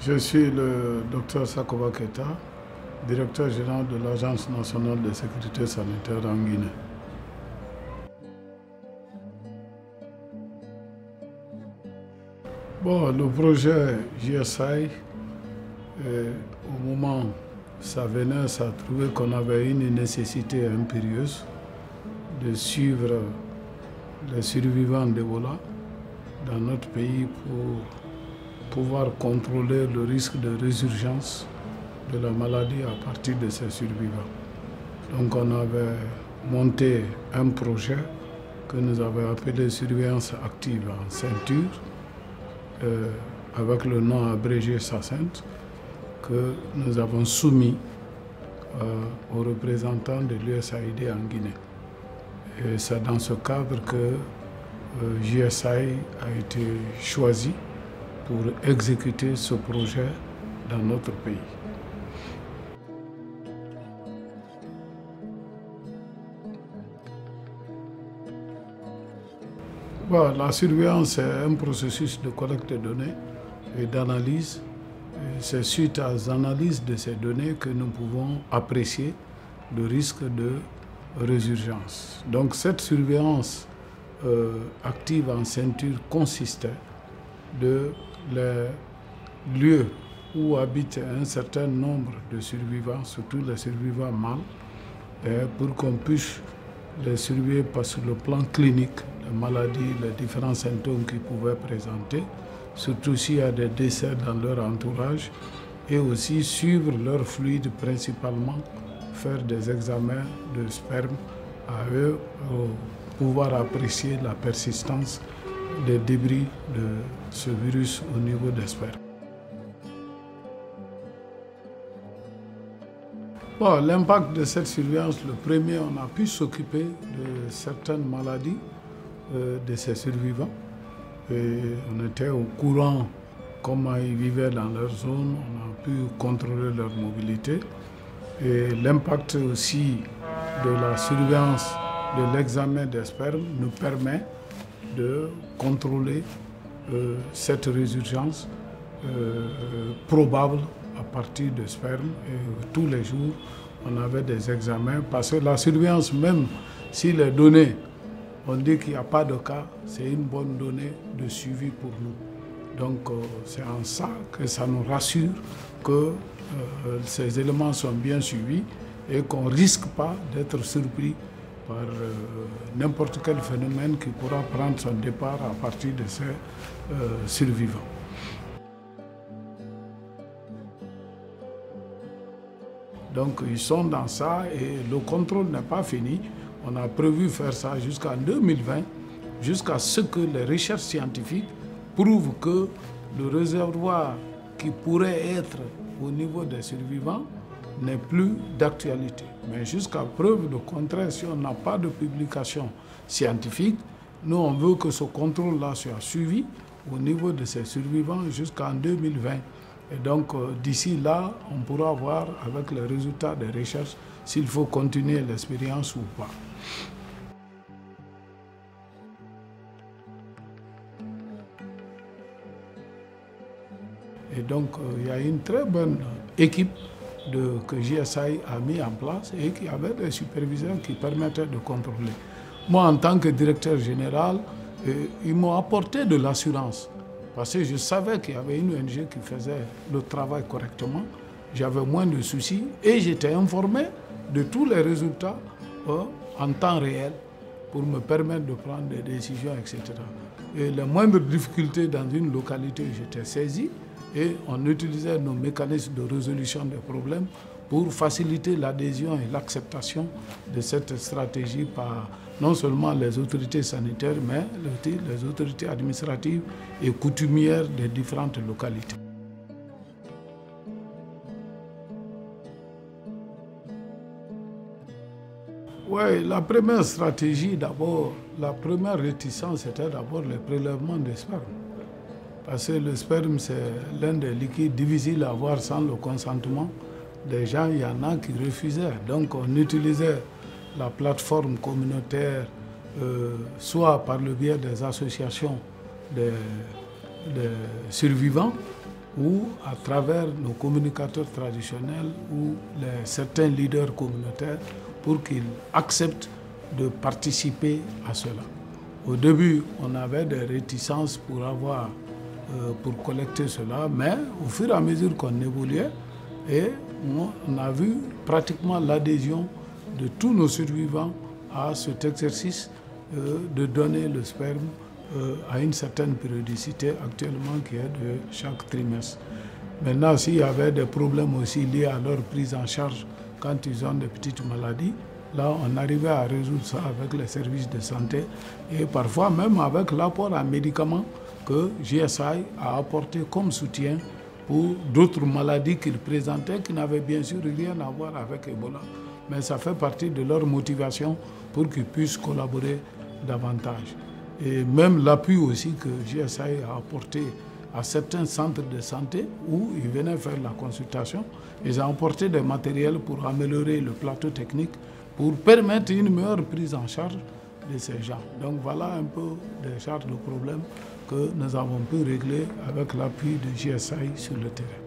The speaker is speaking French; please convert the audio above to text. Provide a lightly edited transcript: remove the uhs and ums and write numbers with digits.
Je suis le Dr Sakoba Keita, directeur général de l'Agence nationale de sécurité sanitaire en Guinée. Bon, le projet JSI, au moment où ça venait, ça a trouvé qu'on avait une nécessité impérieuse de suivre les survivants d'Ebola dans notre pays pour pouvoir contrôler le risque de résurgence de la maladie à partir de ces survivants. Donc on avait monté un projet que nous avons appelé surveillance active en ceinture, avec le nom abrégé SACENT, que nous avons soumis aux représentants de l'USAID en Guinée. Et c'est dans ce cadre que JSI a été choisi pour exécuter ce projet dans notre pays. Bon, la surveillance est un processus de collecte de données et d'analyse. C'est suite à l'analyse de ces données que nous pouvons apprécier le risque de résurgence. Donc cette surveillance active en ceinture consistait de les lieux où habitent un certain nombre de survivants, surtout les survivants mâles, pour qu'on puisse les surveiller sur le plan clinique, les maladies, les différents symptômes qu'ils pouvaient présenter, surtout s'il y a des décès dans leur entourage, et aussi suivre leur fluide principalement, faire des examens de sperme à eux pour pouvoir apprécier la persistance des débris de ce virus au niveau des spermes. Bon, l'impact de cette surveillance, le premier, on a pu s'occuper de certaines maladies de ces survivants. Et on était au courant comment ils vivaient dans leur zone, on a pu contrôler leur mobilité. Et l'impact aussi de la surveillance de l'examen des spermes nous permet de contrôler cette résurgence probable à partir de sperme. Et tous les jours, on avait des examens parce que la surveillance, même si les données, on dit qu'il n'y a pas de cas, c'est une bonne donnée de suivi pour nous. Donc c'est en ça que ça nous rassure que ces éléments sont bien suivis et qu'on ne risque pas d'être surpris par n'importe quel phénomène qui pourra prendre son départ à partir de ces survivants. Donc ils sont dans ça et le contrôle n'est pas fini. On a prévu faire ça jusqu'en 2020, jusqu'à ce que les recherches scientifiques prouvent que le réservoir qui pourrait être au niveau des survivants n'est plus d'actualité. Mais jusqu'à preuve de contraire, si on n'a pas de publication scientifique, nous on veut que ce contrôle-là soit suivi au niveau de ces survivants jusqu'en 2020. Et donc d'ici là, on pourra voir avec les résultats des recherches s'il faut continuer l'expérience ou pas. Et donc il y a une très bonne équipe que JSI a mis en place et qui avait des superviseurs qui permettaient de contrôler. Moi, en tant que directeur général, ils m'ont apporté de l'assurance parce que je savais qu'il y avait une ONG qui faisait le travail correctement, j'avais moins de soucis et j'étais informé de tous les résultats en temps réel pour me permettre de prendre des décisions, etc. Et les moindres difficultés dans une localité, j'étais saisi et on utilisait nos mécanismes de résolution des problèmes pour faciliter l'adhésion et l'acceptation de cette stratégie par non seulement les autorités sanitaires, mais les autorités administratives et coutumières des différentes localités. Oui, la première stratégie, d'abord, la première réticence, c'était d'abord le prélèvement des spermes. Parce que le sperme, c'est l'un des liquides difficiles à avoir sans le consentement des gens. Il y en a qui refusaient. Donc, on utilisait la plateforme communautaire, soit par le biais des associations des survivants, ou à travers nos communicateurs traditionnels ou certains leaders communautaires pour qu'ils acceptent de participer à cela. Au début, on avait des réticences pour collecter cela, mais au fur et à mesure qu'on évoluait, et on a vu pratiquement l'adhésion de tous nos survivants à cet exercice de donner le sperme à une certaine périodicité actuellement qui est de chaque trimestre. Maintenant, s'il y avait des problèmes aussi liés à leur prise en charge quand ils ont des petites maladies, là, on arrivait à résoudre ça avec les services de santé et parfois même avec l'apport en médicaments que GSI a apporté comme soutien pour d'autres maladies qu'ils présentaient qui n'avaient bien sûr rien à voir avec Ebola. Mais ça fait partie de leur motivation pour qu'ils puissent collaborer davantage. Et même l'appui aussi que GSI a apporté à certains centres de santé où ils venaient faire la consultation. Ils ont apporté des matériels pour améliorer le plateau technique, pour permettre une meilleure prise en charge de ces gens. Donc voilà un peu des genres de problèmes que nous avons pu régler avec l'appui de GSI sur le terrain.